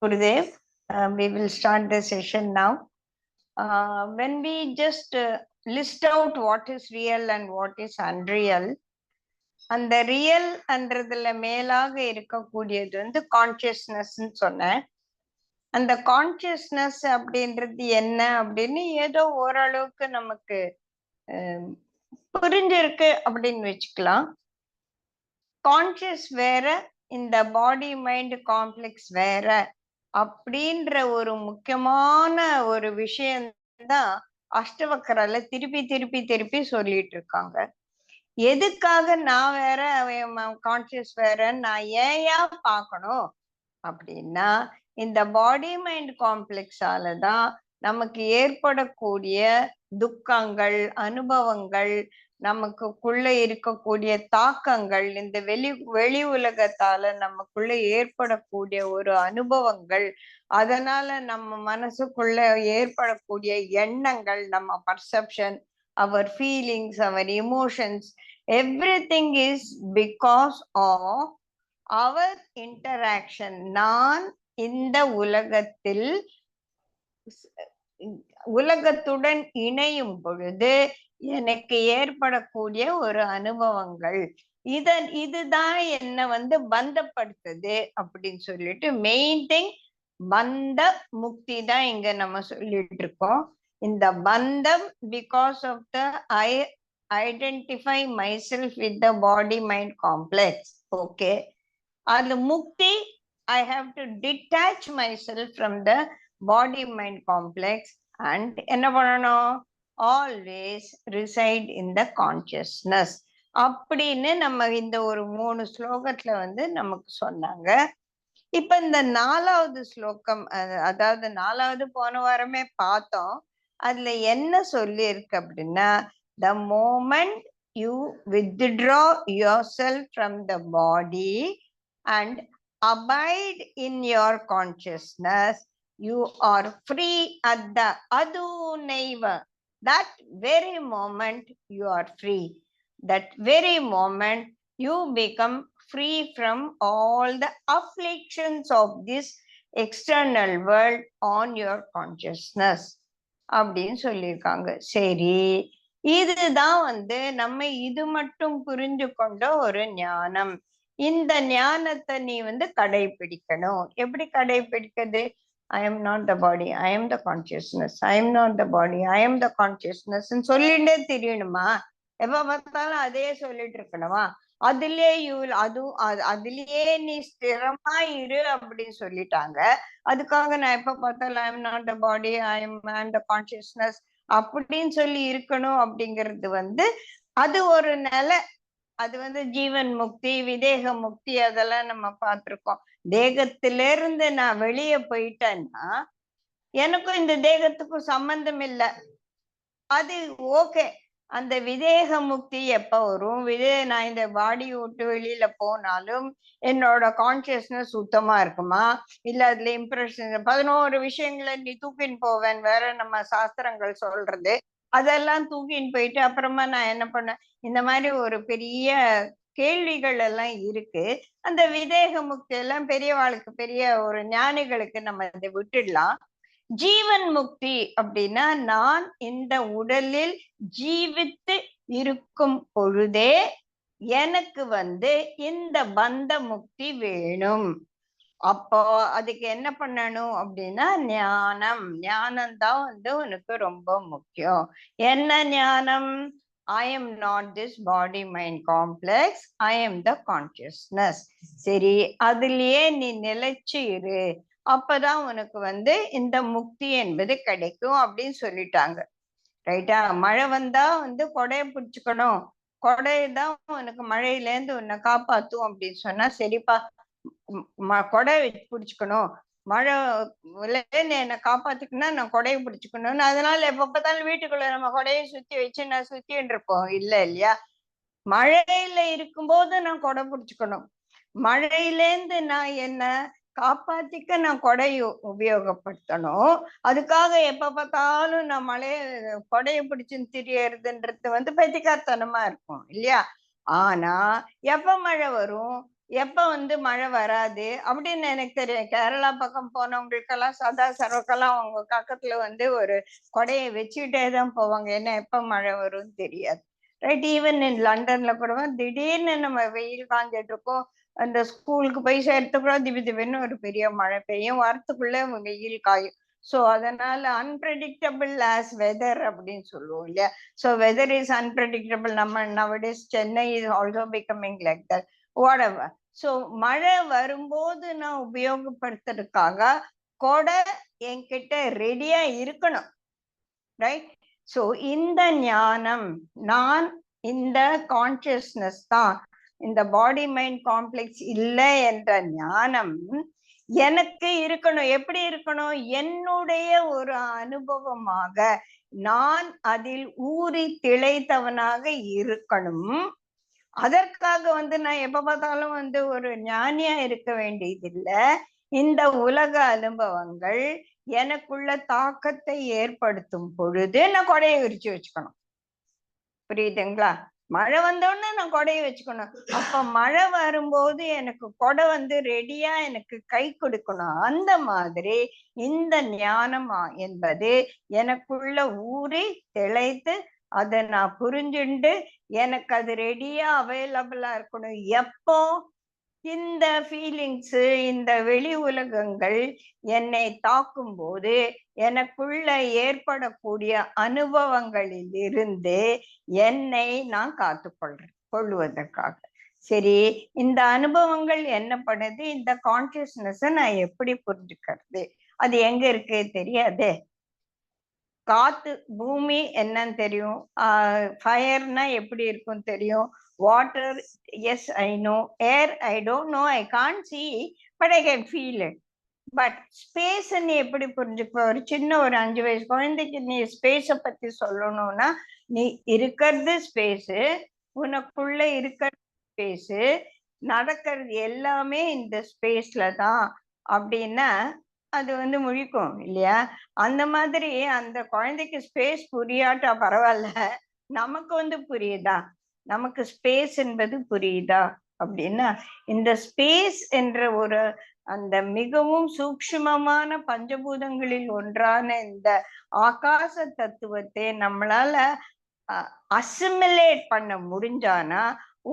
Gurudev, we will start the session now. When we just list out what is real and what is unreal, அந்த real அன்றதுல மேலாக இருக்கக்கூடியது வந்து கான்சியஸ்னஸ்ன்னு சொன்னேன். அந்த consciousness அப்படின்றது என்ன அப்படின்னு ஏதோ ஓரளவுக்கு நமக்கு புரிஞ்சிருக்கு அப்படின்னு வச்சுக்கலாம். கான்சியஸ் வேற, இந்த பாடி மைண்ட் காம்ப்ளெக்ஸ் வேற அப்படின்ற ஒரு முக்கியமான ஒரு விஷயம்தான் அஷ்டவக்கரால திருப்பி திருப்பி திருப்பி சொல்லிட்டு இருக்காங்க. எதுக்காக நான் வேற கான்சியஸ் வேறன்னு நான் ஏயா பார்க்கணும் அப்படின்னா, இந்த பாடி மைண்ட் காம்ப்ளெக்ஸாலதான் நமக்கு ஏற்படக்கூடிய துக்கங்கள், அனுபவங்கள், நமக்குள்ள இருக்கக்கூடிய தாக்கங்கள், இந்த வெளி உலகத்தால நமக்குள்ள ஏற்படக்கூடிய ஒரு அனுபவங்கள், அதனால நம்ம மனசுக்குள்ள ஏற்படக்கூடிய எண்ணங்கள், நம்ம perception, our feelings, our emotions, everything is because of our interaction. நான் இந்த உலகத்தில் உலகத்துடன் இணையும் பொழுது எனக்கு ஏற்படக்கூடிய ஒரு அனுபவங்கள், இதுதான் என்ன வந்து பந்தப்படுத்துது அப்படின்னு சொல்லிட்டு மெயின் திங் பந்த முக்தி தான் இங்க நம்ம சொல்லிட்டு இருக்கோம். இந்த பந்தம் because of the I identify myself with the body mind complex. Okay, அது முக்தி I have to detach myself from the body mind complex and என்ன பண்ணணும், always reside in the consciousness அப்படின்னு நம்ம இந்த ஒரு 3 ஸ்லோகத்துல வந்து நமக்கு சொன்னாங்க. இப்ப இந்த 4வது ஸ்லோகம், அதாவது 4வது போன வாரமே பார்த்தோம். அதுல என்ன சொல்லி இருக்கு அப்படின்னா, the moment you withdraw yourself from the body and abide in your consciousness, you are free at the adunaiva. That very moment you are free. That very moment you become free from all the afflictions of this external world on your consciousness அப்படின்னு சொல்லியிருக்காங்க. சரி, இதுதான் வந்து நம்ம இது மட்டும் புரிஞ்சு கொண்ட ஒரு ஞானம். இந்த ஞானத்தை நீ வந்து கடைபிடிக்கணும். எப்படி கடைபிடிக்கிறது? I am not the body, I am the consciousness. I am not the body, I am the consciousness சொல்லிட்டே தெரியணுமா? எப்ப பார்த்தாலும் அதே சொல்லிட்டு இருக்கணுமா? அதுலயே நீ ஸ்திரமா இரு அப்படின்னு சொல்லிட்டாங்க. அதுக்காக நான் எப்ப பார்த்தாலும் I am not the body, I am the consciousness அப்படின்னு சொல்லி இருக்கணும் அப்படிங்கிறது வந்து அது ஒரு நிலை. அது வந்து ஜீவன் முக்தி, விதேக முக்தி, அதெல்லாம் நம்ம பார்த்திருக்கோம். தேகத்திலிருந்து நான் வெளியே போயிட்டேன்னா எனக்கும் இந்த தேகத்துக்கும் சம்பந்தம் இல்லை, அது ஓகே. அந்த விதேக முக்தி எப்ப வரும்? நான் இந்த பாடி விட்டு வெளியில போனாலும் என்னோட கான்சியஸ்னஸ் சுத்தமா இருக்குமா? இல்ல அதுல இம்ப்ரெஷன் 11 விஷயங்களை நீ தூக்கின்னு போவேன் வேற நம்ம சாஸ்திரங்கள் சொல்றது, அதெல்லாம் தூக்கின்னு போயிட்டு அப்புறமா நான் என்ன பண்ணேன்? இந்த மாதிரி ஒரு பெரிய கேள்விகள் எல்லாம் இருக்கு. அந்த விதேக முக்தி எல்லாம் பெரியவாளுக்கு, பெரிய ஒரு ஞானிகளுக்கு நம்ம இதை விட்டுடலாம். ஜீவன் முக்தி அப்படின்னா, நான் இந்த உடலில் ஜீவித்து இருக்கும் பொழுதே எனக்கு வந்து இந்த பந்த முக்தி வேணும். அப்போ அதுக்கு என்ன பண்ணணும் அப்படின்னா, ஞானம்தான் வந்து உனக்கு ரொம்ப முக்கியம். என்ன ஞானம்? I am not this body mind complex, I am the consciousness. சரி, அதுலயே நீ நிலைச்சு இரு, அப்பதான் உனக்கு வந்து இந்த முக்தி என்பது கிடைக்கும் அப்படின்னு சொல்லிட்டாங்க. ரைட்டா? மழை வந்தா வந்து கொடையை பிடிச்சுக்கணும், கொடைதான் உனக்கு மழையில இருந்து உன்னை காப்பாத்தும் அப்படின்னு சொன்னா, சரிப்பா கொடை பிடிச்சுக்கணும், மழை என்னை காப்பாத்துக்குன்னா நான் கொடையை பிடிச்சுக்கணும்னு, அதனால எப்ப பார்த்தாலும் வீட்டுக்குள்ள நம்ம கொடையை சுத்தி வச்சு நான் சுத்தின்னு இருப்போம். இல்லையா? மழையில இருக்கும்போது நான் கொடை பிடிச்சுக்கணும். மழையிலேந்து நான் என்ன காப்பாத்திக்க நான் கொடையை உபயோகப்படுத்தணும். அதுக்காக எப்ப பார்த்தாலும் நான் கொடைய பிடிச்சுன்னு திரியறதுன்றது வந்து பைத்தியக்காரத்தனமா இருக்கும் இல்லையா? ஆனா எப்ப மழை வரும், எப்ப வந்து மழை வராது அப்படின்னு எனக்கு தெரியும். கேரளா பக்கம் போனவங்களுக்கெல்லாம் சதா சர்வக்கெல்லாம் அவங்க பக்கத்துல வந்து ஒரு கொடையை வச்சுக்கிட்டே தான் போவாங்க. ஏன்னா எப்ப மழை வரும்னு தெரியாது. ரைட்? ஈவன் இன் லண்டன்ல கூட திடீர்னு நம்ம வெயில் காஞ்சிட்டு இருக்கோம், அந்த ஸ்கூலுக்கு போய் சேர்த்துக்கூட திடீர்னு ஒரு பெரிய மழை பெய்யும், வரத்துக்குள்ள வெயில் காயும். ஸோ அதனால அன்பிரடிக்டபிள் ஆஸ் வெதர் அப்படின்னு சொல்லுவோம் இல்லையா? So weather is unpredictable. நம்ம nowadays Chennai is also becoming like that, whatever. So மழை வரும்போது நான் உபயோகப்படுத்துறதுக்காக கொடை என்கிட்ட ரெடியா இருக்கணும். ரைட்? ஸோ இந்த ஞானம், நான் இந்த கான்சியஸ்னஸ் தான், இந்த பாடி மைண்ட் காம்ப்ளெக்ஸ் இல்லை என்ற ஞானம் எனக்கு இருக்கணும். எப்படி இருக்கணும்? என்னுடைய ஒரு அனுபவமாக நான் அதில் ஊறி திளைத்தவனாக இருக்கணும். அதற்காக வந்து நான் எப்ப பார்த்தாலும் வந்து ஒரு ஞானியா இருக்க வேண்டியதில்லை. இந்த உலக அனுபவங்கள் எனக்குள்ள தாக்கத்தை ஏற்படுத்தும் பொழுது நான் கொடையை விரிச்சு வச்சுக்கணும். புரியுதுங்களா? மழை வந்தோடனே நான் கொடையை வச்சுக்கணும். அப்ப மழை வரும்போது எனக்கு கொடை வந்து ரெடியா எனக்கு கை கொடுக்கணும். அந்த மாதிரி இந்த ஞானம் என்பது எனக்குள்ள ஊறி திளைத்து அதை நான் புரிஞ்சுண்டு எனக்கு அது ரெடியா அவைலபிளா இருக்கணும். எப்போ? இந்த ஃபீலிங்ஸ், இந்த வெளி உலகங்கள் என்னை தாக்கும் போது எனக்குள்ள ஏற்படக்கூடிய அனுபவங்களில் இருந்து என்னை நான் கொள்வதற்காக. சரி, இந்த அனுபவங்கள் என்ன பண்ணுது? இந்த கான்சியஸ்னஸ் நான் எப்படி புரிஞ்சுக்கிறது? அது எங்க இருக்கு? தெரியாதே. காத்து, பூமி என்னன்னு தெரியும், ஃபயர்னா எப்படி இருக்கும் தெரியும், water as I know, air I don't know, I can't see but I can feel it. But space நீ எப்படி புரிஞ்சுக்க? ஒரு சின்ன ஒரு 5 வயசு குழந்தைக்கு நீ ஸ்பேஸ பத்தி சொல்லணும்னா, நீ இருக்கிறது ஸ்பேஸு, உனக்குள்ள இருக்கிற ஸ்பேஸு, நடக்கிறது எல்லாமே இந்த ஸ்பேஸ்ல தான் அப்படின்னா அது வந்து முழிக்கும் இல்லையா? அந்த மாதிரி அந்த குழந்தைக்கு ஸ்பேஸ் புரியாட்டா பரவாயில்ல, நமக்கு வந்து புரியுதா? நமக்கு ஸ்பேஸ் என்பது புரியுதா அப்படின்னா, இந்த ஸ்பேஸ் என்ற ஒரு அந்த மிகவும் சூக்ஷ்மமான பஞ்சபூதங்களில் ஒன்றான இந்த ஆகாச தத்துவத்தை நம்மளால அசிமிலேட் பண்ண முடிஞ்சானா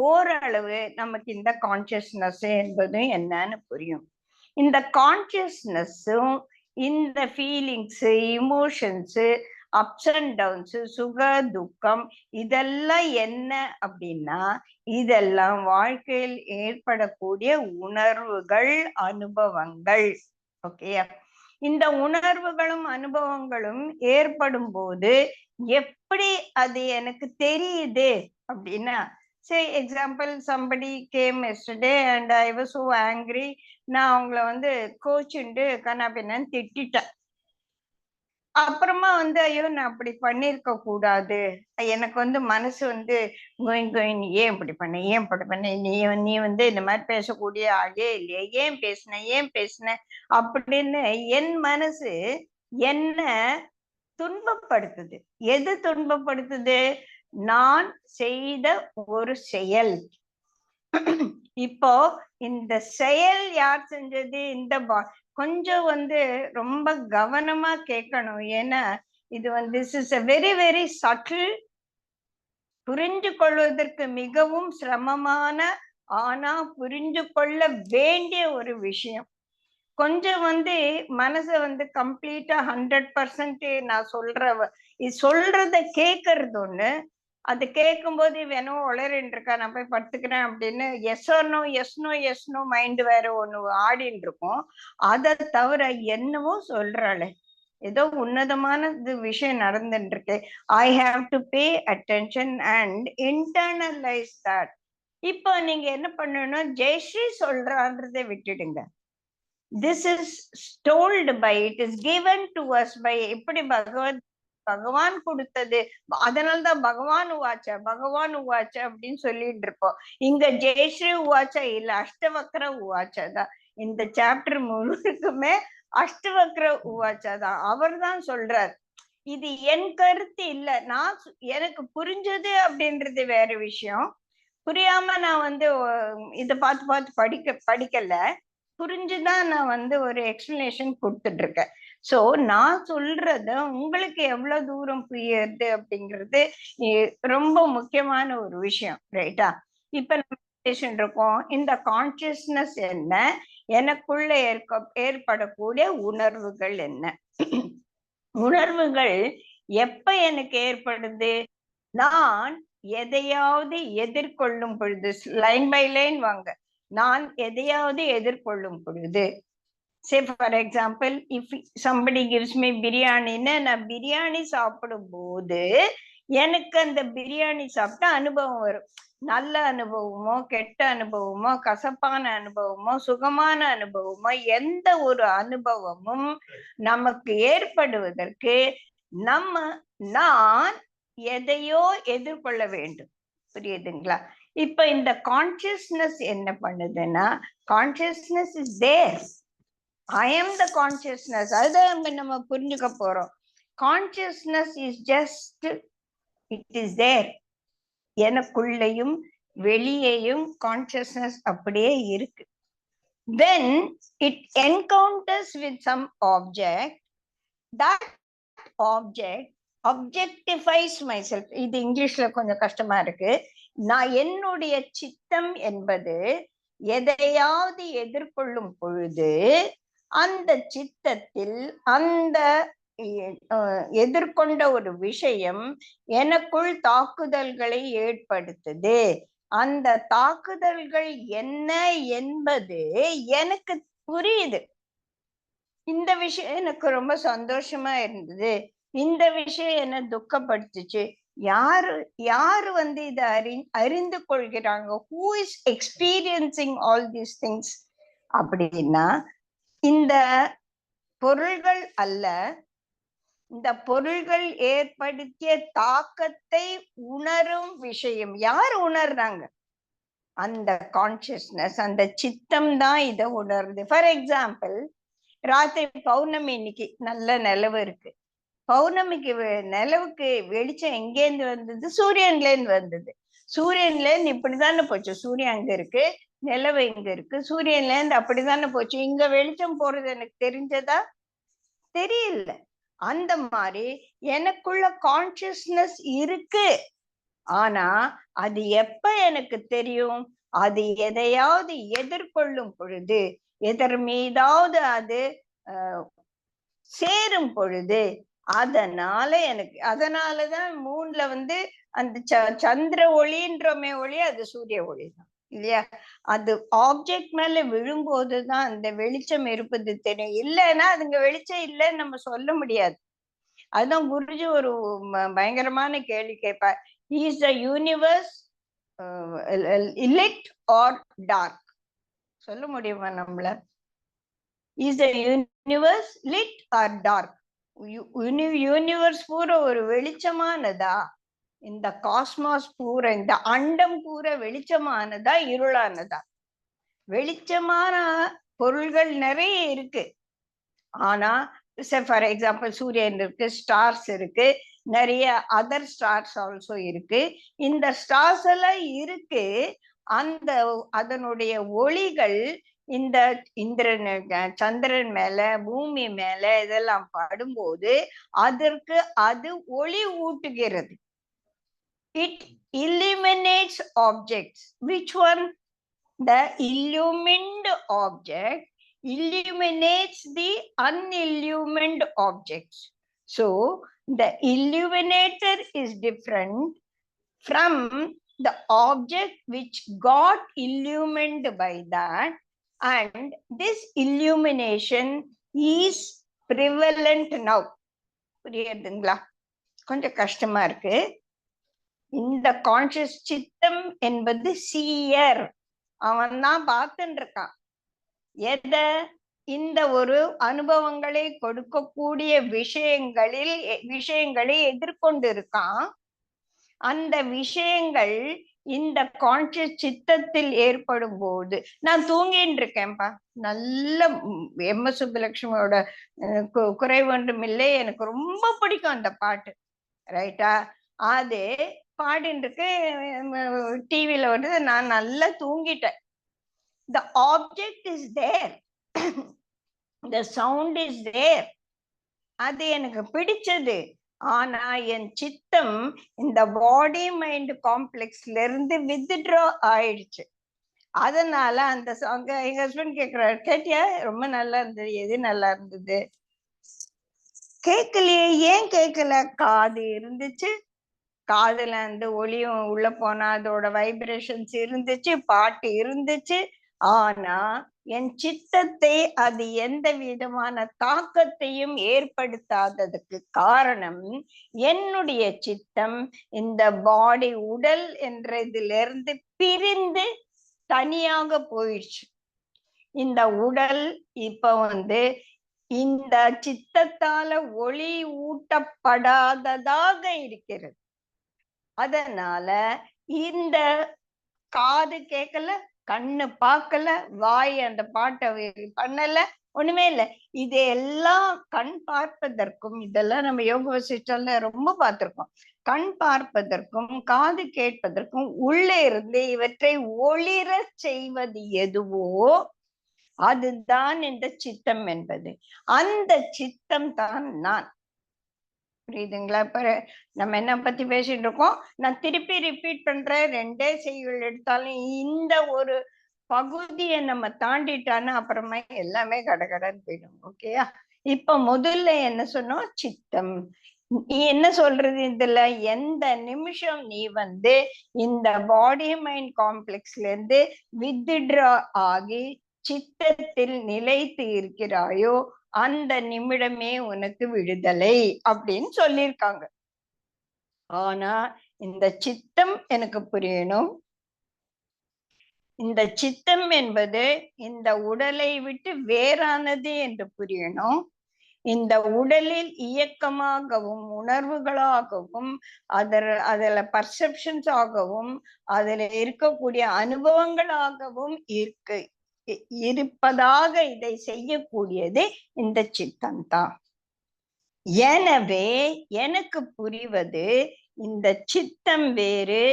ஓரளவு நமக்கு இந்த கான்சியஸ்னஸ் என்பது என்னன்னு புரியும். இந்த கான்சியஸ்னஸும் இந்த feelings, emotions, ups and downs, சுக துக்கம், இதெல்லாம் என்ன அப்படின்னா, இதெல்லாம் வாழ்க்கையில் ஏற்படக்கூடிய உணர்வுகள், அனுபவங்கள். ஓகே? இந்த உணர்வுகளும் அனுபவங்களும் ஏற்படும் போது எப்படி அது எனக்கு தெரியுது அப்படின்னா, say example, somebody came yesterday and I was so angry. நான் அவங்கள வந்து கோச்சுண்டு கண்ணாபின்னு திட்டிட்டேன். அப்புறமா வந்து ஐயோ நான் அப்படி பண்ணிருக்க கூடாது, எனக்கு வந்து மனசு வந்து கோயிங் ஏன் இப்படி பண்ண நீ வந்து இந்த மாதிரி பேசக்கூடிய ஆளே இல்லையே, ஏன் பேசுன அப்படின்னு என் மனசு என்ன துன்பப்படுத்துது. எது துன்பப்படுத்துது? நான் செய்த ஒரு செயல். இப்போ இந்த செயல் யார் செஞ்சது? இந்த கொஞ்சம் வந்து ரொம்ப கவனமா கேட்கணும். ஏன்னா இது வந்து this is a very very subtle, புரிஞ்சு கொள்வதற்கு மிகவும் சிரமமான, ஆனா புரிஞ்சு கொள்ள வேண்டிய ஒரு விஷயம். கொஞ்சம் வந்து மனசை வந்து கம்ப்ளீட்டா 100% நான் சொல்றத கேட்கறது ஒண்ணு, அது கேட்கும்போது வேணும் உளறின்னு இருக்கா, நான் போய் படுத்துக்கிறேன் அப்படின்னு எஸ் நோ மைண்ட் வேற ஒண்ணு ஆடின்னு இருக்கும். அதை தவிர என்னவோ சொல்றாளே, ஏதோ உன்னதமான விஷயம் நடந்துட்டு இருக்கு, I have to pay attention and internalise that. இப்போ நீங்க என்ன பண்ணணும்? ஜெயஸ்ரீ சொல்றான்றதை விட்டுடுங்க. This is told by, it is given to us by, எப்படி பகவான் கொடுத்தது, அதனால்தான் பகவான் உவாச்ச அப்படின்னு சொல்லிட்டு இருப்போம். இங்க ஜெயஸ்ரீ உவாச்சா இல்ல, அஷ்டவக்ர உவாச்சா தான். இந்த சாப்டர் முழுக்குமே அஷ்டவக்ர உவாச்சா தான். அவர் தான் சொல்றார். இது என் கருத்து இல்ல, நான் எனக்கு புரிஞ்சது அப்படின்றது வேற விஷயம். புரியாம நான் வந்து இத பார்த்து பார்த்து படிக்கல, புரிஞ்சுதான் நான் வந்து ஒரு எக்ஸ்பிளனேஷன் கொடுத்துட்டு இருக்கேன். சோ நான் சொல்றத உங்களுக்கு எவ்வளவு தூரம் புரியுது அப்படிங்கிறது ரொம்ப முக்கியமான ஒரு விஷயம், ரைட்டா? இப்ப நம்ம பேசிட்டு இருக்கோம், இந்த கான்சியஸ்னஸ் என்ன, எனக்குள்ள ஏற்படக்கூடிய உணர்வுகள் என்ன. உணர்வுகள் எப்ப எனக்கு ஏற்படுது? நான் எதையாவது எதிர்கொள்ளும் பொழுது, லைன் பை லைன் வாங்க, நான் எதையாவது எதிர்கொள்ளும் பொழுது, say for example, if somebody gives me பிரியாணின்னு, நான் பிரியாணி சாப்பிடும் போது எனக்கு அந்த பிரியாணி சாப்பிட்ட அனுபவம் வரும். நல்ல அனுபவமோ, கெட்ட அனுபவமோ, கசப்பான அனுபவமோ, சுகமான அனுபவமோ, எந்த ஒரு அனுபவமும் நமக்கு ஏற்படுவதற்கு நான் எதையோ எதிர்கொள்ள வேண்டும். புரியுதுங்களா? இப்ப இந்த கான்சியஸ்னஸ் என்ன பண்ணுதுன்னா, consciousness is there, I am the consciousness. அதுதான் நம்ம புரிஞ்சுக்க போறோம். Consciousness is just, it is there. எனக்குள்ளேயும் வெளியேயும் கான்சியஸ்னஸ் அப்படியே இருக்கு. Then it encounters with some object, that object objectifies myself. இது இங்கிலீஷ்ல கொஞ்சம் கஷ்டமா இருக்கு. நான் என்னுடைய சித்தம் என்பது எதையாவது எதிர்கொள்ளும் பொழுது அந்த சித்தத்தில் அந்த எதிர்கொண்ட ஒரு விஷயம் எனக்குள் தாக்குதல்களை ஏற்படுத்துது. அந்த தாக்குதல்கள் என்ன என்பது எனக்கு புரியுது. இந்த விஷயம் எனக்கு ரொம்ப சந்தோஷமா இருந்தது, இந்த விஷயம் என்ன துக்கப்படுத்துச்சு. யாரு வந்து இதை அறிந்து கொள்கிறாங்க? Who is experiencing all these things அப்படின்னா, இந்த பொருள்கள் அல்ல, இந்த பொருள்கள் ஏற்படுத்திய தாக்கத்தை உணரும் விஷயம் யார் உணர்றாங்க? அந்த கான்சியஸ்னஸ், அந்த சித்தம் தான் இதை உணர்ந்து. ஃபார் எக்ஸாம்பிள், ராத்திரி பௌர்ணமி, இன்னைக்கு நல்ல நிலவு இருக்கு. பௌர்ணமிக்கு நிலவுக்கு வெளிச்சம் எங்கேருந்து வந்தது? சூரியன்ல இருந்து வந்தது. சூரியன்ல இருந்து இப்படித்தானே போச்சு. சூரியன் அங்க இருக்கு, நிலவு இங்க இருக்கு. சூரியன்ல இருந்து அப்படித்தானே போச்சு. இங்க வெளிச்சம் போறது எனக்கு தெரிஞ்சதா? தெரியல. அந்த மாதிரி எனக்குள்ள கான்சியஸ்னஸ் இருக்கு. ஆனா அது எப்ப எனக்கு தெரியும்? அது எதையாவது எதிர்கொள்ளும் பொழுது, எதர் மீதாவது அது சேரும் பொழுது, அதனால எனக்கு, அதனாலதான் மூன்ல வந்து அந்த சந்திர ஒளின்றமே ஒளி, அது சூரிய ஒளி தான் இல்லையா? அது ஆப்ஜெக்ட் மேல விழும்போதுதான் அந்த வெளிச்சம் இருப்பது தெரியும். இல்லைன்னா அதுங்க வெளிச்சம் இல்லைன்னு நம்ம சொல்ல முடியாது. அதுதான் குருஜி ஒரு பயங்கரமான கேள்வி கேட்பார். Is the universe lit or dark? சொல்ல முடியுமா நம்மள? Is the universe lit or dark? Universe பூரா ஒரு வெளிச்சமானதா? இந்த காஸ்மாஸ் பூரா, இந்த அண்டம் பூரா வெளிச்சமானதா இருளானதா? வெளிச்சமான பொருள்கள் நிறைய இருக்கு. ஆனா ஃபார் எக்ஸாம்பிள், சூரியன் இருக்கு, ஸ்டார்ஸ் இருக்கு, நிறைய அதர் ஸ்டார்ஸ் ஆல்சோ இருக்கு. இந்த ஸ்டார்ஸ் எல்லாம் இருக்கு. அந்த அதனுடைய ஒளிகள் இந்த இந்திரன், சந்திரன் மேல, பூமி மேல இதெல்லாம் படும்போது அதற்கு அது ஒளி ஊட்டுகிறது. It illuminates objects. Which one? The illumined object illuminates the unillumined objects. So the illuminator is different from the object which got illumined by that, and this illumination is prevalent now. புரியுதுங்களா? கொஞ்சம் கஷ்டமா இருக்கு. இந்த conscious சித்தம் என்பது shear, அவன் தான் பார்த்துட்டு இருக்கான். எத? இந்த ஒரு அனுபவங்களை கொடுக்கக்கூடிய விஷயங்களை எதிர்கொண்டு இருக்கான். அந்த விஷயங்கள் இந்த கான்சியஸ் சித்தத்தில் ஏற்படும் போது நான் தூங்கின்னு இருக்கேன்ப்பா. நல்ல எம்.எஸ். சுப்புலட்சுமியோட குறைவொன்றும் இல்லை, எனக்கு ரொம்ப பிடிக்கும் அந்த பாட்டு, ரைட்டா? அது பாடின்னு இருக்கு, டிவில வருது, நான் நல்லா தூங்கிட்டேன். The object is there, the sound is there, அது எனக்கு பிடிச்சது. ஆனா என் சித்தம் இந்த பாடி மைண்ட் காம்ப்ளெக்ஸ்ல இருந்து வித்ட்ரா ஆயிடுச்சு. அதனால அந்த சாங் எங்க ஹஸ்பண்ட் கேக்குறாரு, கேட்டியா? ரொம்ப நல்லா இருந்தது. எது நல்லா இருந்தது? கேட்கலையே. ஏன் கேட்கல? காது இருந்துச்சு, காதுல அந்த ஒளியும் உள்ள போனா அதோட வைப்ரேஷன்ஸ் இருந்துச்சு, பாட்டு இருந்துச்சு. ஆனா என் சித்தத்தை அது எந்த விதமான தாக்கத்தையும் ஏற்படுத்தாததுக்கு காரணம், என்னுடைய சித்தம் இந்த பாடி உடல் என்றதிலிருந்து பிரிந்து தனியாக போயிடுச்சு. இந்த உடல் இப்ப இந்த சித்தத்தால ஒளி ஊட்டப்படாததாக இருக்கிறது. அதனால இந்த காது கேட்கல, கண்ணு பார்க்கல, வாய் அந்த பாட்டை பண்ணல, ஒண்ணுமே இல்லை. இதெல்லாம் கண் பார்ப்பதற்கும், இதெல்லாம் நம்ம யோக வசிஷ்டம்ல ரொம்ப பார்த்திருக்கோம், கண் பார்ப்பதற்கும் காது கேட்பதற்கும் உள்ளே இருந்து இவற்றை ஒளிர செய்வது எதுவோ அதுதான் இந்த சித்தம் என்பது. அந்த சித்தம் தான் நான். புரியுதுங்களா? இப்ப நம்ம என்ன பத்தி பேசிட்டு இருக்கோம்? நான் திருப்பி ரிப்பீட் பண்றேன், ரெண்டே செய்யுள் எடுத்தாலும் இந்த ஒரு பகுதியை நம்ம தாண்டிட்டான்னு அப்புறமா எல்லாமே கடகடன்னு போயிடும். ஓகேயா? இப்ப முதல்ல என்ன சொன்னோம்? சித்தம். நீ என்ன சொல்றது? இதுல எந்த நிமிஷம் நீ இந்த பாடி மைண்ட் காம்ப்ளெக்ஸ்ல இருந்து வித்ட்ரா ஆகி சித்தத்தில் நிலைத்து இருக்கிறாயோ அந்த நிமிடமே உனக்கு விடுதலை அப்படின்னு சொல்லியிருக்காங்க. ஆனா இந்த சித்தம் எனக்கு புரியணும். இந்த சித்தம் என்பது இந்த உடலை விட்டு வேறானது என்று புரியணும். இந்த உடலில் இயக்கமாகவும் உணர்வுகளாகவும் அதுல பர்செப்ஷன்ஸ் ஆகவும் அதுல இருக்கக்கூடிய அனுபவங்களாகவும் இருப்பதாக இதை செய்யக்கூடியது இந்த சித்தம் தான். எனவே எனக்கு புரிவது, இந்த சித்தம் வேறு,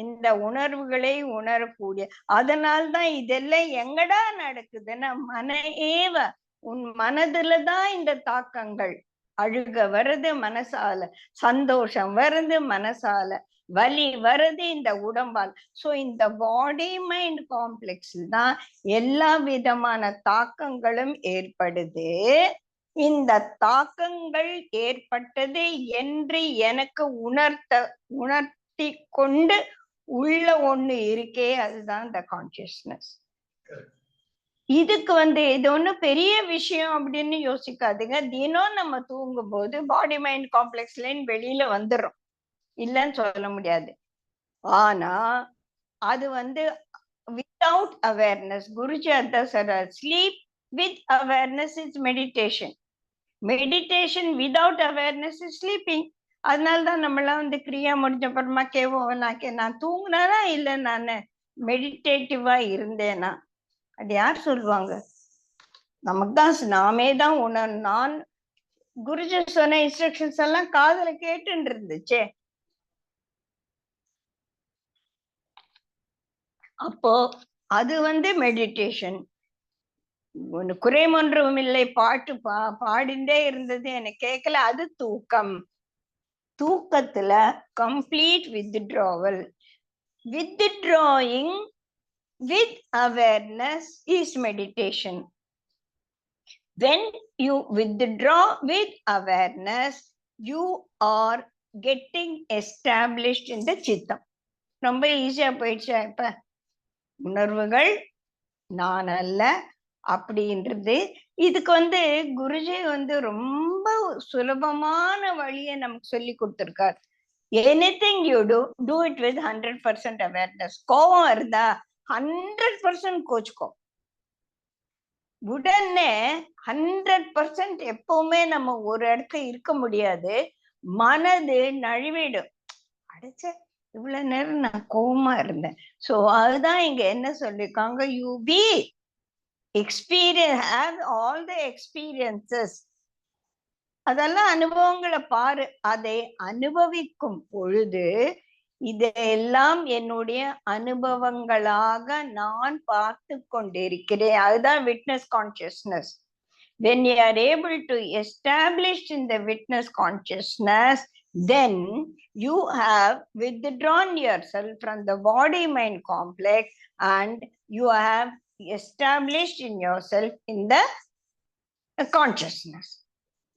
இந்த உணர்வுகளை உணரக்கூடிய. அதனால்தான் இதெல்லாம் எங்கடா நடக்குதுன்னா மன ஏவ, உன் மனதுலதான் இந்த தாக்கங்கள். அழுக வருது மனசால, சந்தோஷம் வருது மனசால, வலி வருது இந்த உடம்பால். சோ இந்த பாடி மைண்ட் காம்ப்ளெக்ஸ் தான் எல்லா விதமான தாக்கங்களும் ஏற்படுது. இந்த தாக்கங்கள் ஏற்பட்டது என்று எனக்கு உணர்த்தி கொண்டு உள்ள ஒண்ணு இருக்கே, அதுதான் இந்த கான்சியஸ்னஸ். இதுக்கு இது ஒண்ணு பெரிய விஷயம் அப்படின்னு யோசிக்காதுங்க. தினம் நம்ம தூங்கும் போது பாடி மைண்ட் காம்ப்ளெக்ஸ்ல வெளியில வந்துடும், இல்லைன்னு சொல்ல முடியாது. ஆனா அது வித்தவுட் அவேர்னஸ், குருஜி அதான் சொல்றார், sleep with awareness is meditation, meditation without awareness is sleeping. அதனாலதான் நம்மளாம் கிரியா முடிஞ்ச அப்புறமா கேவோம், நான் தூங்கினா இல்லை நான் மெடிடேட்டிவா இருந்தேனா? அது யார் சொல்லுவாங்க? நமக்கு தான், நாமே தான் உணரணும். நான் குருஜி சொன்ன இன்ஸ்ட்ரக்ஷன்ஸ் எல்லாம் காதுல கேட்டுன்னு இருந்துச்சே. அப்போ அது மெடிடேஷன். குறைமொன்றும் இல்லை, பாட்டு பாடிண்டே இருந்தது எனக்கு கேட்கல, அது தூக்கம். தூக்கத்துல complete withdrawal. withdrawing with awareness is meditation. When you withdraw with awareness, you are getting established in the சித்தம். ரொம்ப ஈஸியா போயிடுச்சா? இப்ப உணர்வுகள் நான் அல்ல அப்படின்றது. இதுக்கு குருஜி ரொம்ப சுலபமான வழியை நமக்கு சொல்லி கொடுத்திருக்கார். anything you do it with 100% awareness. கோபம் இருந்தா 100% கோச்சுக்கோ. உடனே 100% எப்பவுமே நம்ம ஒரு இடத்துல இருக்க முடியாது. மனது நழுவிடும். அடைச்ச இவ்வளவு நேரம் நான் கோவமா இருந்தேன். சோ அதுதான் இங்க என்ன சொல்லிருக்காங்க, you B experience, have all the experiences. அதெல்லாம் அனுபவங்களை பாரு. அதை அனுபவிக்கும் பொழுது இதெல்லாம் என்னுடைய அனுபவங்களாக நான் பார்த்து கொண்டிருக்கிறேன். அதுதான் witness consciousness. When you are able to establish in the witness consciousness, then you have withdrawn yourself from the body-mind complex and you have established in yourself in the consciousness.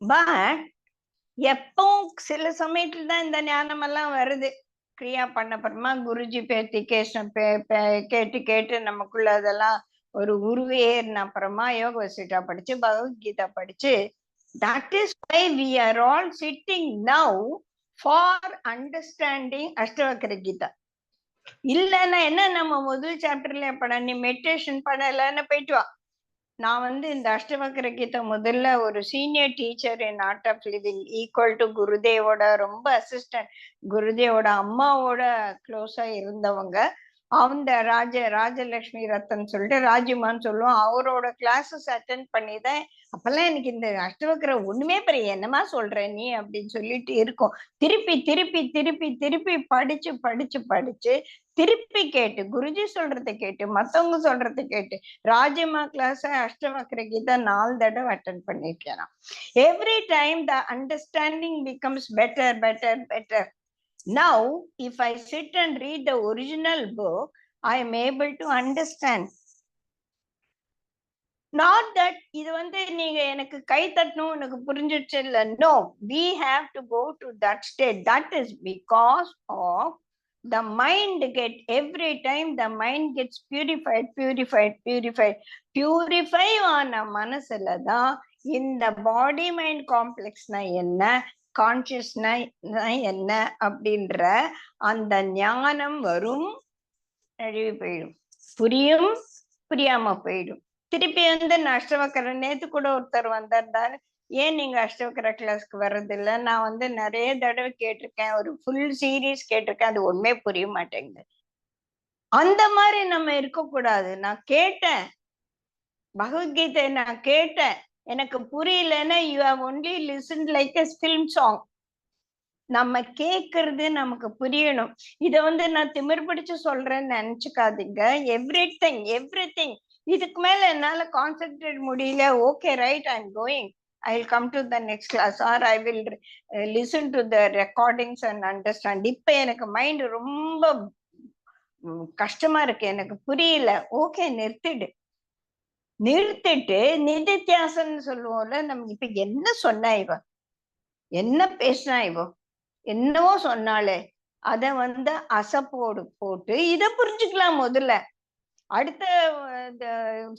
But எப்போ சில சமயத்துல தான் இந்த ஞானம் எல்லாம் வருது. கிரியா பண்ண அப்புறமா குருஜி பேத்தி கேட்டு கேட்டு நமக்குள்ள அதெல்லாம் ஒரு உருவேறின அப்புறமா யோக வசிட்டா படிச்சு பகவத்கீதா படிச்சு, that is why we are all sitting now for understanding அஷ்டவக்ர Geetha. இல்லைன்னா என்ன, நம்ம முதல் சாப்டர்ல பட நீ மெடிடேஷன் பண்ணலன்னு போயிட்டு வா. நான் இந்த அஷ்டவக்ர கீதை முதல்ல ஒரு senior teacher in art of living, equal to குருதேவோட ரொம்ப அசிஸ்டன்ட், குருதேவோட அம்மாவோட க்ளோஸா இருந்தவங்க. அந்த ராஜலட்சுமி ரத்தன் சொல்லிட்டு ராஜிமான்னு சொல்லுவோம், அவரோட கிளாஸஸ் அட்டென்ட் பண்ணிதான். அப்பெல்லாம் எனக்கு இந்த அஷ்டவக்ர ஒண்ணுமே பெரிய என்னமா சொல்ற நீ அப்படின்னு சொல்லிட்டு இருக்கும். திருப்பி திருப்பி திருப்பி திருப்பி படிச்சு படிச்சு படிச்சு திருப்பி கேட்டு குருஜி சொல்றதை கேட்டு மத்தவங்க சொல்றதை கேட்டு ராஜிமா கிளாஸ் அஷ்டவக்ர கீதா 4 தடவை அட்டென்ட் பண்ணிருக்கேன். Every time the understanding becomes better better better. Now, if I sit and read the original book, I am able to understand. Not that இது நீங்க எனக்கு கை தட்டணும் எனக்கு புரிஞ்சிடுச்சு இல்ல. No, we have to go to that state. That is because of the mind every time the mind gets purified. Purify ஆன மனசுல தான் இந்த பாடி மைண்ட் காம்ப்ளெக்ஸ்னா என்ன, கான்சியஸ்னா என்ன அப்படின்ற அந்த ஞானம் வரும், நழுவி போயிடும், புரியும், புரியாம போயிடும். திருப்பி அஷ்டவக்கர நேத்து கூட ஒருத்தர் வந்திருந்தாரு, ஏன் நீங்க அஷ்டவக்கர கிளாஸ்க்கு வர்றது இல்ல? நான் நிறைய தடவை கேட்டிருக்கேன், ஒரு ஃபுல் சீரீஸ் கேட்டிருக்கேன், அது ஒண்ணுமே புரிய மாட்டேங்குது. அந்த மாதிரி நம்ம இருக்கக்கூடாது. நான் கேட்டேன் பகவத்கீதை, நான் கேட்டேன், எனக்கு புரியலன்னா you have only listen like a film song. நம்ம கேக்குறது நமக்கு புரியணும். இத நான் திமிர் பிடிச்சு சொல்றேன்னு நினைச்சுக்காதீங்க. எவ்ரி திங் இதுக்கு மேல என்னால கான்சென்ட்ரேட் முடியல, okay right, I am going, I will come to the next class or I will listen to the recordings and understand. இப்ப எனக்கு மைண்ட் ரொம்ப கஷ்டமா இருக்கு, எனக்கு புரியல, ஓகே நிறுத்திட்டு நிதித்தியாசன் சொல்லுவோம்ல, நம்ம இப்ப என்ன சொன்னா இவ, என்ன பேசினா இவோ, என்னவோ சொன்னாலே அத அசப்போடு போட்டு இத புரிஞ்சுக்கலாம். முதல்ல அடுத்த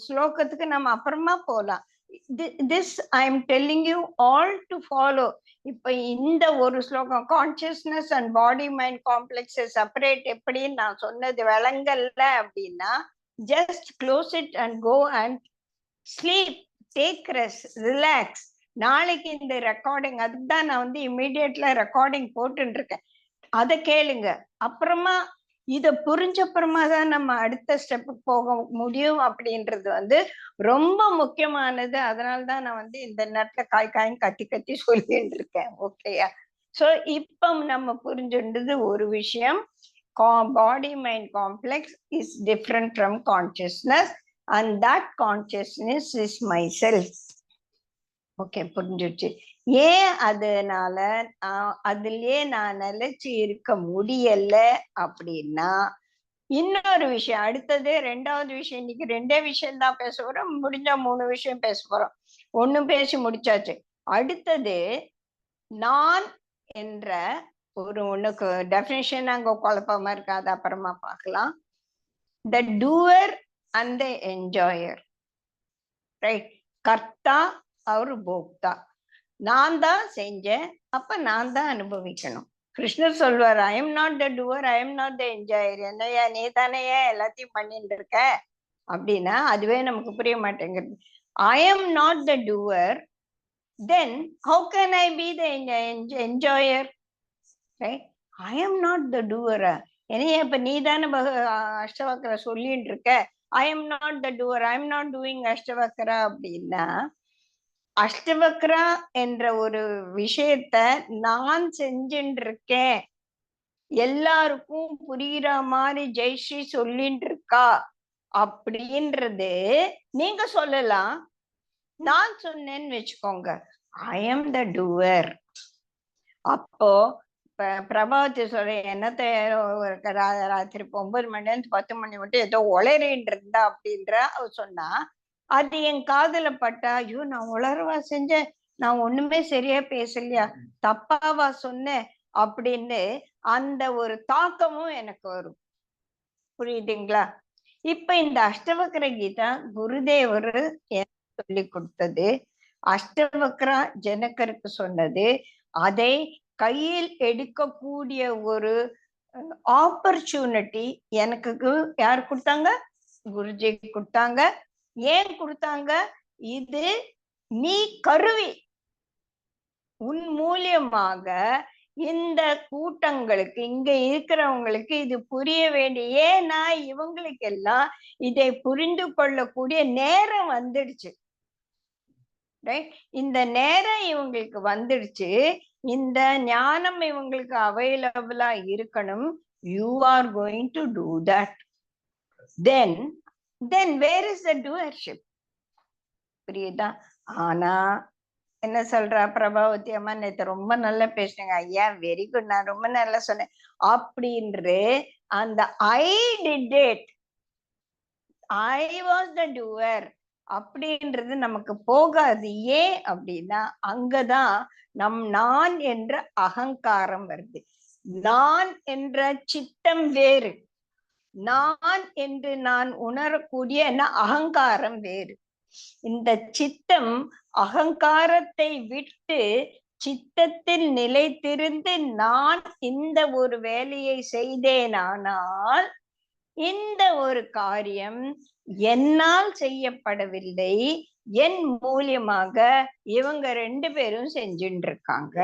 ஸ்லோகத்துக்கு நம்ம அப்புறமா போலாம். This I am telling you all to follow. இப்ப இந்த ஒரு ஸ்லோகம் consciousness and body mind complex separate எப்படின்னு நான் சொன்னது விளங்கல்ல அப்படின்னா, just close it and go and sleep, take rest, relax. நாளைக்கு இந்த ரெக்கார்டிங், அதுதான் நான் இமீடியட்ல ரெக்கார்டிங் போட்டுட்டு இருக்கேன், அதை கேளுங்க. அப்புறமா இத புரிஞ்சப்புறமா தான் நம்ம அடுத்த ஸ்டெப்புக்கு போக முடியும் அப்படின்றது ரொம்ப முக்கியமானது. அதனாலதான் நான் இந்த நேரத்துல காய்ன்னு கத்தி சொல்லிட்டு இருக்கேன். ஓகேயா? சோ இப்ப நம்ம புரிஞ்சுன்றது ஒரு விஷயம், body mind complex is different from consciousness and that consciousness is myself. Okay, புரிஞ்சிடுச்சு. ஏன் அதனால அதுலயே நான் நிலைச்சு இருக்க முடியல அப்படின்னா, இன்னொரு விஷயம், அடுத்தது 2வது விஷயம். இன்னைக்கு 2 விஷயம் தான் பேச போறோம், முடிஞ்சா 3 விஷயம் பேச போறோம். 1 பேசி முடிச்சாச்சு. அடுத்தது நான் என்ற ஒண்ணுக்கு டெஃபினிஷன் அங்க குழப்பமா இருக்கு, அது அப்புறமா பார்க்கலாம். the doer and the enjoyer, right? கர்த்தா அவரு போக்தா. நான் தான் செஞ்சேன், அப்ப நான் தான் அனுபவிக்கணும். கிருஷ்ணர் சொல்வார், ஐ am not the doer, I am not த என்ஜாயர். என்னையா நீ தானையா எல்லாத்தையும் பண்ணிட்டு இருக்க அப்படின்னா அதுவே நமக்கு புரிய மாட்டேங்குது. I am not the doer, then how can I be the enjoyer, right? I am not the doer. ஏன்னா இப்ப நீ தானே அஷ்டவக்கர சொல்லிட்டு இருக்க, I am not the doer, I am not doing Ashtavakra அப்படின்னா, அஷ்டவக்ரா என்ற ஒரு விஷயத்த நான் செஞ்சுட்டு இருக்கேன், எல்லாருக்கும் புரியுற மாதிரி ஜெய்ஸ்ரீ சொல்லிட்டு இருக்கா அப்படின்றது நீங்க சொல்லலாம். நான் சொன்னேன்னு வச்சுக்கோங்க, ஐ எம் த டூவர். அப்போ பிரபாவதி சொல்ற என்னத்த ராத்திரி 9 மணில இருந்து 10 மணி மட்டும் ஏதோ உளறின்னு இருந்தா அப்படின்ற அவ சொன்னா, அது என் காதுல பட்டா, ஐயோ நான் உளறவா செஞ்சேன், நான் ஒண்ணுமே சரியா பேசலையா, தப்பாவா சொன்னேன் அப்படின்னு அந்த ஒரு தாக்கமும் எனக்கு வரும். புரியுதுங்களா? இப்ப இந்த அஷ்டவக்ர கீதா குருதேவர் சொல்லி கொடுத்தது, அஷ்டவக்ரா ஜனகருக்கு சொன்னது, அதை கையில் எடுக்கக்கூடிய ஒரு ஆப்பர்ச்சுனிட்டி எனக்கு யார் கொடுத்தாங்க? குருஜி கொடுத்தாங்க. ஏன் கொடுத்தாங்க? இது நீ கருவி, உன் மூலியமாக இந்த கூட்டங்களுக்கு, இங்க இருக்கிறவங்களுக்கு இது புரிய வேண்டிய, ஏன்னா இவங்களுக்கு எல்லாம் இதை புரிந்து கொள்ளக்கூடிய நேரம் வந்துடுச்சு. இந்த நேரம் இவங்களுக்கு வந்துடுச்சு, இந்த ஞானம் இவங்களுக்கு அவைலபிளா இருக்கணும். You are going to do that. Then where is the doership? புரியுதா? ஆனா என்ன சொல்றா பிரபாவதி அம்மா, நேத்து ரொம்ப நல்லா பேசுனீங்க ஐயா, வெரி குட், நான் ரொம்ப நல்லா சொன்னேன் அப்படின்ற அந்த I did it, I was the doer அப்படின்றது நமக்கு போகாது. ஏன் அப்படின்னா அங்கதான் நான் என்ற அகங்காரம் வருது. நான் என்ற சித்தம் வேறு, நான் என்று நான் உணரக்கூடிய அகங்காரம் வேறு. இந்த சித்தம் அகங்காரத்தை விட்டு சித்தத்தில் நிலைத்திருந்து நான் இந்த ஒரு வேலையை செய்தேனானால் இந்த ஒரு காரியம் என்னால் செய்யப்படவில்லை, என் மூலியமாக இவங்க 2 பேரும் செஞ்சுட்டு இருக்காங்க.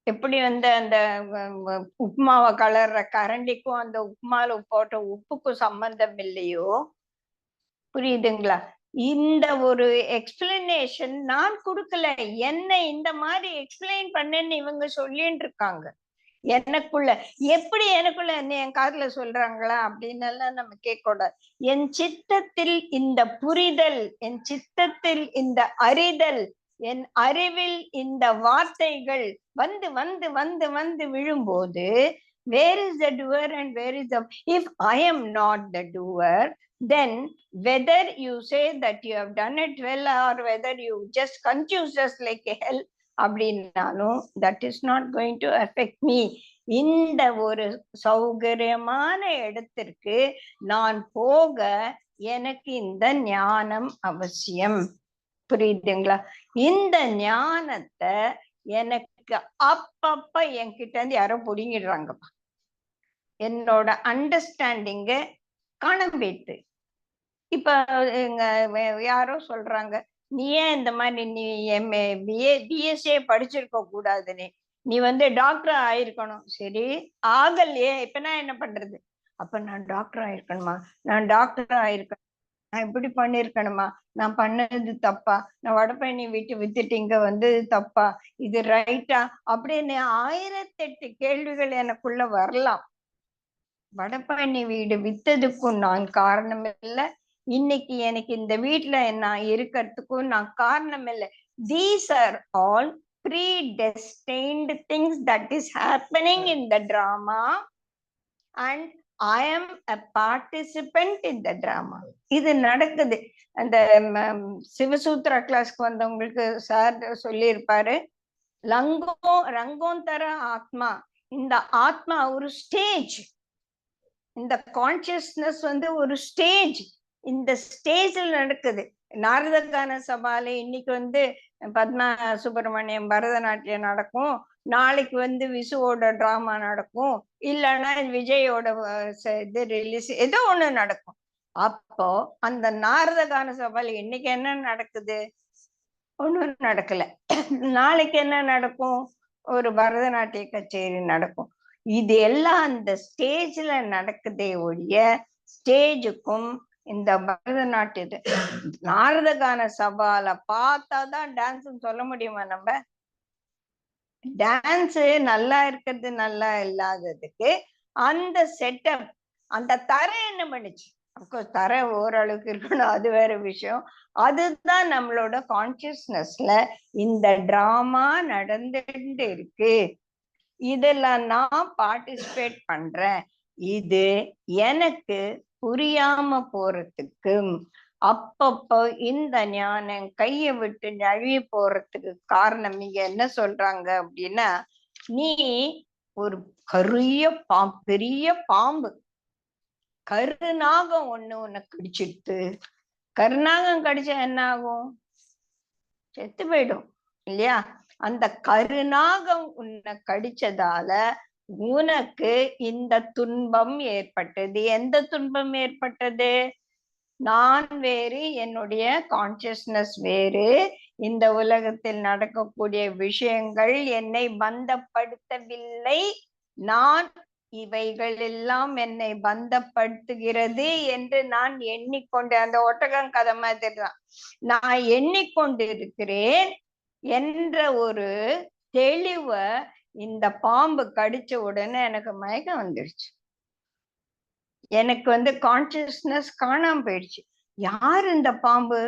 எப்படி வந்து அந்த உப்புமாவை கலர்ற கரண்டிக்கும் அந்த உப்புமால போட்ட உப்புக்கும் சம்பந்தம் இல்லையோ, புரியுதுங்களா? இந்த ஒரு எக்ஸ்பிளனேஷன் நான் கொடுக்கல, என்ன இந்த மாதிரி எக்ஸ்பிளைன் பண்ணேன்னு இவங்க சொல்லிட்டு இருக்காங்க. எனக்குள்ள எப்படி எனக்குள்ள என்ன என் காதுல சொல்றாங்களா அப்படின்னு எல்லாம் நம்ம கேட்க கூடாது. என் சித்தத்தில் இந்த புரிதல், என் சித்தத்தில் இந்த அறிதல், என் அறிவில் இந்த வார்த்தைகள் வந்து வந்து வந்து வந்து விழும்போது, where is the doer and where is the, if I am not the doer, then whether you say that you have done it well or whether you just confuse us like hell அப்படின்னாலும் that is not going to affect me. இந்த ஒரு சௌகரியமான இடத்திற்கு நான் போக எனக்கு இந்த ஞானம் அவசியம். புரியுதுங்களா? இந்த ஞானத்தை எனக்கு அப்பப்ப என்கிட்ட இருந்து யாரோ புடுங்கிடுறாங்கப்பா. என்னோட அண்டர்ஸ்டாண்டிங்க காணம்பேத்து. இப்ப யாரோ சொல்றாங்க, நீ ஏன் இந்த மாதிரி நீ எம்ஏ பிஎஸ்ஏ படிச்சிருக்க கூடாதுன்னு, நீ வந்து டாக்டர் ஆயிருக்கணும். சரி ஆகலையே, இப்ப நான் என்ன பண்றது? அப்ப நான் டாக்டர் ஆயிருக்கணுமா? நான் டாக்டர் ஆயிருக்கணும், நான் இப்படி பண்ணிருக்கணுமா? நான் பண்ணது தப்பா? நான் வடபழனி வீட்டு வித்துட்டு இங்க வந்தது தப்பா? இது ரைட்டா? அப்படின்னு 1008 கேள்விகள் எனக்குள்ள வரலாம். வடபழனி வீடு வித்ததுக்கும் நான் காரணம் இல்லை, இன்னைக்கு எனக்கு இந்த வீட்டுல நான் இருக்கிறதுக்கும் நான் காரணம் இல்லை. These are all predestined things that is happening in the drama and I am a participant in the drama. இது நடக்குது. அந்த சிவசூத்ரா கிளாஸ்க்கு வந்தவங்களுக்கு சார் சொல்லி இருப்பாரு, ரங்கம் தர ஆத்மா. இந்த ஆத்மா ஒரு ஸ்டேஜ், இந்த கான்சியஸ்னஸ் வந்து ஒரு ஸ்டேஜ், இந்த ஸ்டேஜ்ல நடக்குது. நாரதகான சபால இன்னைக்கு வந்து பத்மா சுப்பிரமணியம் பரதநாட்டியம் நடக்கும், நாளைக்கு வந்து விசுவோட டிராமா நடக்கும், இல்லைன்னா விஜயோட இது ரிலீஸ் ஏதோ ஒண்ணு நடக்கும். அப்போ அந்த நாரதகான சபால இன்னைக்கு என்ன நடக்குது? ஒண்ணும் நடக்கல. நாளைக்கு என்ன நடக்கும்? ஒரு பரதநாட்டிய கச்சேரி நடக்கும். இது எல்லாம் அந்த ஸ்டேஜ்ல நடக்குதே ஒழிய ஸ்டேஜுக்கும் இந்த பரதநாட்டியத்தை நாரதகான சபால பார்த்தாதான் டான்ஸ் சொல்ல முடியுமா? நம்ம டான்ஸ் நல்லா இருக்கிறது நல்லா இல்லாததுக்கு அந்த செட்டப், அந்த தரை என்ன பண்ணுச்சு? அப்கோர்ஸ் தரை ஓரளவுக்கு இருக்கணும், அது வேற விஷயம். அதுதான் நம்மளோட கான்சியஸ்னஸ்ல இந்த டிராமா நடந்துட்டு இருக்கு, இதெல்லாம் நான் பார்ட்டிசிபேட் பண்றேன். இது எனக்கு புரியாம போறதுக்கு, அப்பப்போ இந்த ஞானம் கையை விட்டு நழுவி போறதுக்கு காரணம் இங்க என்ன சொல்றாங்க அப்படின்னா, நீ ஒரு பெரிய பாம்பு, கருநாகம் ஒண்ணு உனக்கு கடிச்சிட்டு, கருநாகம் கடிச்சா என்ன ஆகும்? செத்து போயிடும் இல்லையா? அந்த கருநாகம் உன்னை கடிச்சதால உனக்கு இந்த துன்பம் ஏற்பட்டது. எந்த துன்பம் ஏற்பட்டது? நான் வேறு, என்னுடைய கான்சியஸ்னஸ் வேறு, இந்த உலகத்தில் நடக்கக்கூடிய விஷயங்கள் என்னை பந்தப்படுத்தவில்லை, நான் இவைகள் எல்லாம் என்னை பந்தப்படுத்துகிறது என்று நான் எண்ணிக்கொண்டு, அந்த ஒட்டகம் கதை மாதிரி தான், நான் எண்ணிக்கொண்டிருக்கிறேன் என்ற ஒரு தெளிவ இந்த பாம்பு கடிச்ச உடனே எனக்கு மயக்கம் வந்துடுச்சு. எனக்கு கான்சியஸ்னஸ் காணாம போயிடுச்சு. யார் இந்த பாம்பு?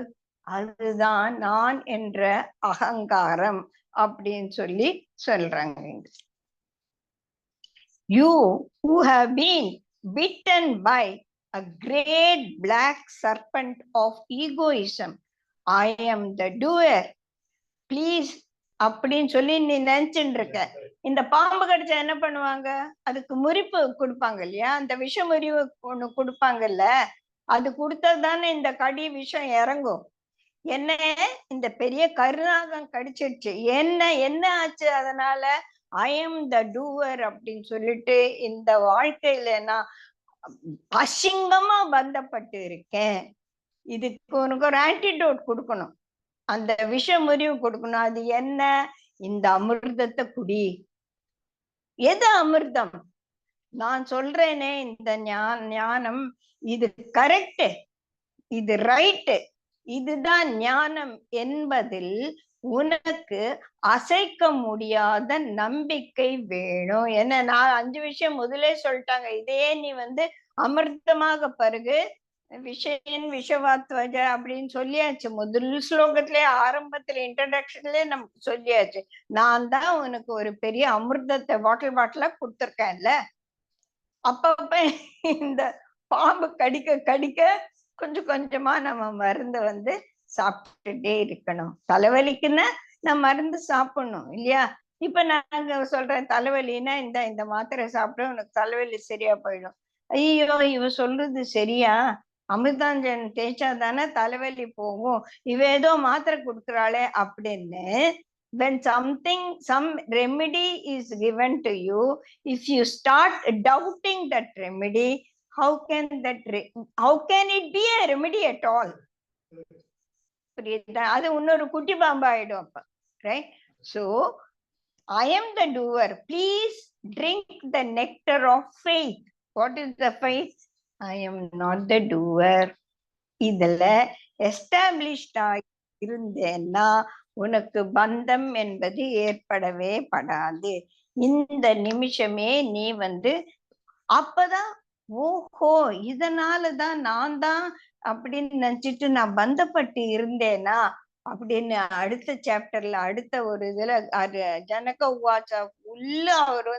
அதுதான் நான் என்ற அகங்காரம் அப்படின்னு சொல்லி சொல்றாங்க. You who have been bitten by a great black serpent of egoism, I am the doer, please அப்படின்னு சொல்லி நீ நினைச்சுட்டு இருக்க. இந்த பாம்பு கடிச்சா என்ன பண்ணுவாங்க? அதுக்கு முறிப்பு கொடுப்பாங்க இல்லையா? அந்த விஷ முறிவு ஒண்ணு கொடுப்பாங்கல்ல, அது கொடுத்ததானே இந்த கடி விஷம் இறங்கும். என்ன இந்த பெரிய கருநாகம் கடிச்சிடுச்சு, என்ன ஆச்சு? அதனால ஐ எம் த டூவர் அப்படின்னு சொல்லிட்டு இந்த வாழ்க்கையில நான் அசிங்கமா பந்தப்பட்டு இருக்கேன். இதுக்கு உனக்கு ஒரு ஆன்டிடோட் கொடுக்கணும், அந்த விஷ முறிவு கொடுக்கணும். அது என்ன? இந்த அமிர்தத்தை குடி. எது அமிர்தம்? நான் சொல்றேனே இந்த ஞானம், இது கரெக்ட், இது ரைட்டு, இதுதான் ஞானம் என்பதில் உனக்கு அசைக்க முடியாத நம்பிக்கை வேணும். என்ன, நான் 5 விஷயம் முதலே சொல்லிட்டாங்க. இதே நீ அமிர்தமாக பருகு, விஷயன் விஷவாத்வஜ அப்படின்னு சொல்லியாச்சு. முதல் ஸ்லோகத்திலே, ஆரம்பத்துல இன்ட்ரடக்ஷன்லயே நமக்கு சொல்லியாச்சு. நான் தான் உனக்கு ஒரு பெரிய அமிர்தத்தை பாட்டிலா கொடுத்துருக்கேன்ல. அப்பப்ப இந்த பாம்பு கடிக்க கடிக்க கொஞ்சம் கொஞ்சமா நம்ம மருந்து சாப்பிட்டுட்டே இருக்கணும். தலைவலிக்குன்னா நான் மருந்து சாப்பிடணும் இல்லையா? இப்ப நாங்க சொல்றேன் தலைவலின்னா இந்த மாத்திரை சாப்பிட உனக்கு தலைவலி சரியா போயிடும். ஐயோ இவ சொல்றது சரியா? அமிர்தாஞ்சன் தேய்ச்சா தானே தலைவலி போகும், இவ ஏதோ மாத்திரை கொடுக்குறாளே அப்படின்னு. when some remedy is given to you, if you start doubting that remedy, how can it be a remedy at all? புரியுதா? அது இன்னொரு குட்டி பாம்பு ஆயிடும் அப்ப, right? So I am the doer, please drink the nectar of faith. What is the faith? I am not the doer. இதுல established இருந்தேன்னா உனக்கு பந்தம் என்பது ஏற்படவே படாது. இந்த நிமிஷமே நீ அப்பதான் ஓஹோ இதனாலதான் நான் தான் அப்படின்னு நினைச்சிட்டு நான் பந்தப்பட்டு இருந்தேனா அப்படின்னு அடுத்த சாப்டர்ல, அடுத்த ஒரு இதுல ஜனக உவாச்சா உள்ள அவர்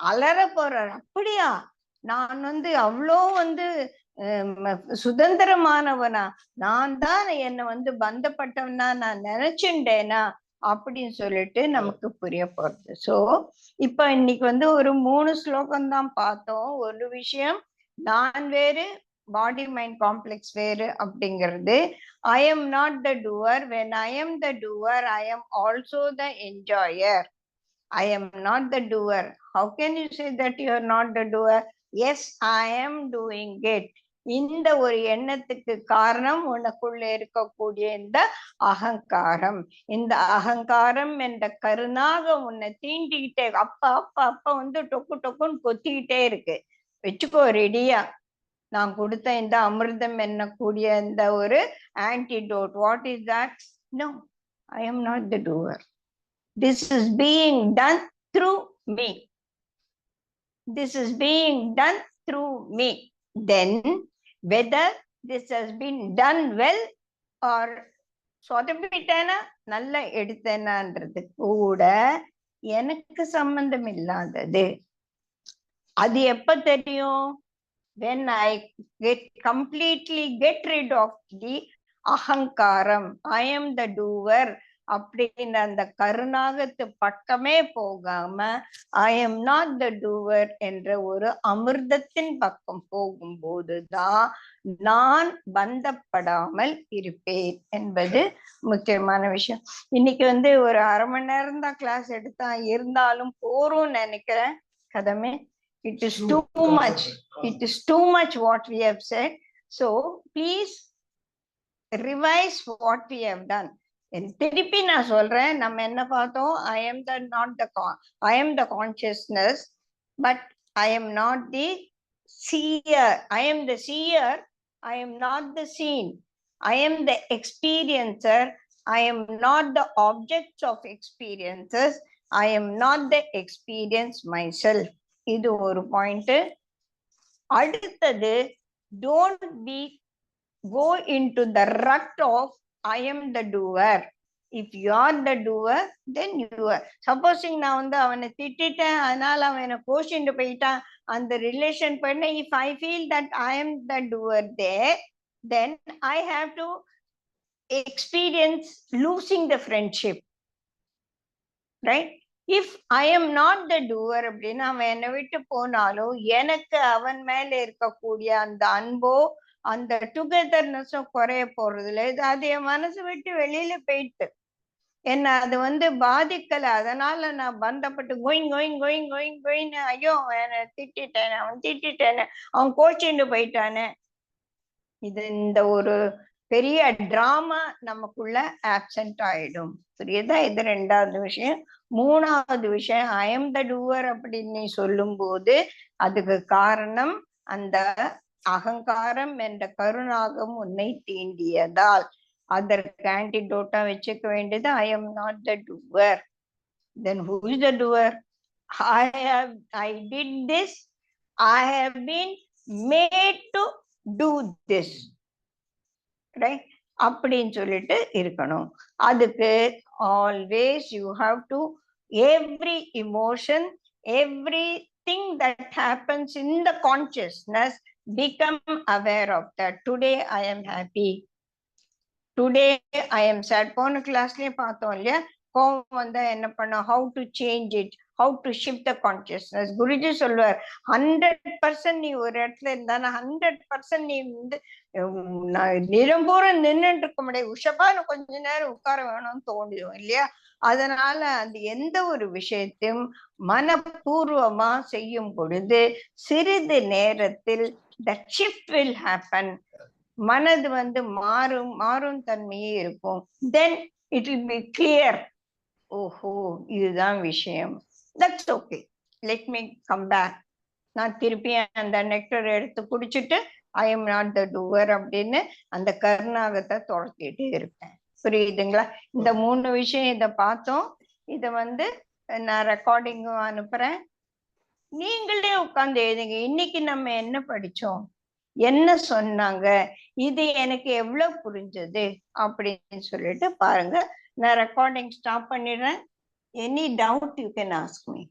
அலற போறார். அப்படியா, நான் அவ்வளோ சுதந்திரமானவனா, நான் தான் என்ன பந்தப்பட்டவனா நான் நினைச்சுட்டேனா அப்படின்னு சொல்லிட்டு நமக்கு புரிய போறது. சோ இப்ப இன்னைக்கு ஒரு 3 ஸ்லோகம் தான் பார்த்தோம். ஒரு விஷயம் நான் வேறு, பாடி மைண்ட் காம்ப்ளெக்ஸ் வேறு அப்படிங்கிறது. I am not the doer. When I am the doer, I am also the enjoyer. I am not the doer. How can you say that you are not the doer? Yes, I am doing it. இந்த ஒரு எண்ணத்துக்கு காரணம் உனக்குள்ள இருக்கக்கூடிய இந்த அகங்காரம். இந்த அகங்காரம் என்ற கருணாக உன்னை தீண்டிக்கிட்டே அப்ப அப்ப அப்ப வந்து டொக்கு டொக்குன்னு கொத்திக்கிட்டே இருக்கு. வச்சுக்கோ ரெடியா. நான் கொடுத்த இந்த அமிர்தம் என்னக்கூடிய இந்த ஒரு antidote. What is that? No, I am not the doer. This is being done through me. This is being done through me. Then whether this has been done well or சொதப்பிட்டேனா நல்லா எடுத்தேனான்றது கூட எனக்கு சம்பந்தம் இல்லாதது. அது எப்ப தெரியும்? when I completely get rid of the அகங்காரம், I am the doer அப்படின்ற அந்த கருணாகத்து பக்கமே போகாம ஐ எம் நாட் த டூவர் என்ற ஒரு அமிர்தத்தின் பக்கம் போகும்போதுதான் நான் பந்தப்படாமல் இருப்பேன் என்பது முக்கியமான விஷயம். இன்னைக்கு வந்து ஒரு அரை மணி நேரம் தான் கிளாஸ் எடுத்தா, இருந்தாலும் போறோம்னு நினைக்கிறேன். கதமே, it is too much. It is too much what we have said. So please revise what we have done. திருப்பி நான் சொல்றேன், நம்ம என்ன பார்த்தோம்? I am the not the I am the consciousness, but I am not the seer. I am the seer, I am not the seen. I am the experiencer, I am not the objects of experiences. I am not the experience myself. இது ஒரு point. அடுத்தது, don't be go into the rut of I am the doer. If you are the doer, then you are. Supposing நான் வந்து அவனை திட்டிட்டேன், அதனால அவன் என்ன கோஷிட்டு போயிட்டான், அந்த ரிலேஷன் பண்ண, if I feel that I am the doer there, then I have to experience losing the friendship, right? If I am not the doer அப்படின்னா அவன் என்னை விட்டு போனாலும் எனக்கு அவன் மேல இருக்கக்கூடிய அந்த அன்போ அந்த டுகெதர்னஸும் குறைய போறது இல்லை. அது என் மனசு விட்டு வெளியில போயிட்டு என்ன அது வந்து பாதிக்கல. அதனால நான் பந்தப்பட்டு கோயிங் கோயிங் கோயிங் கோயிங் கோயின்னு ஐயோ அவனை திட்டேனே, அவன் திட்டேனே, அவன் கோச்சிட்டு போயிட்டானே. இது இந்த ஒரு பெரிய டிராமா நமக்குள்ள ஆப்சென்ட் ஆயிடும். புரியுதா? இது ரெண்டாவது விஷயம். மூணாவது விஷயம், ஐ எம் த டூவர் அப்படின்னு நீ சொல்லும் போது அதுக்கு காரணம் அந்த அகங்காரம் என்ற கருணாகம் உன்னை தீண்டியதால். அதற்கு ஆன்டிடோட்டா வச்சுக்க வேண்டியது ஐ am not the doer. Then who is the doer? I did this, I have been made to do this, right? அப்படின்னு சொல்லிட்டு இருக்கணும். அதுக்கு always you have to every emotion, everything that happens in the consciousness, become aware of that. Today I am happy, today I am sad. போன கிளாஸ்லயே பார்த்தோம் இல்லையா? கோபம் வந்தா என்ன பண்ண, how to change it, how to shift the consciousness. Guruji சொல்வார், 100% நீ ஒரு இடத்துல இருந்தானா 100% நீ வந்து நிரம்பூரம் நின்றுட்டு இருக்க முடியாது. உஷபான கொஞ்ச நேரம் உட்கார வேணும்னு தோணிடும் இல்லையா? அதனால அது எந்த ஒரு விஷயத்தையும் மனப்பூர்வமா செய்யும் பொழுது சிறிது நேரத்தில் that shift will happen. மனது வந்து மாறும் தன்மையே இருக்கும். Then it will be clear. ஓஹோ, இதுதான் விஷயம். That's okay. Let me come back. நான் திருப்பி அந்த நெக்டர் எடுத்து குடிச்சிட்டு ஐ எம் நாட் த டூவர் அப்படின்னு அந்த கருணாகத்தை துரத்திட்டு இருப்பேன். புரியுதுங்களா? இந்த 3 விஷயம் இதை பார்த்தோம். இதை வந்து நான் ரெக்கார்டிங்கும் அனுப்புறேன். நீங்களே உட்கார்ந்து எழுதுங்க. இன்னைக்கு நம்ம என்ன படிச்சோம், என்ன சொன்னாங்க, இது எனக்கு எவ்வளவு புரிஞ்சது அப்படின்னு சொல்லிட்டு பாருங்க. நான் ரெக்கார்டிங் ஸ்டாப் பண்ணிடுறேன். Any doubt you can ask me.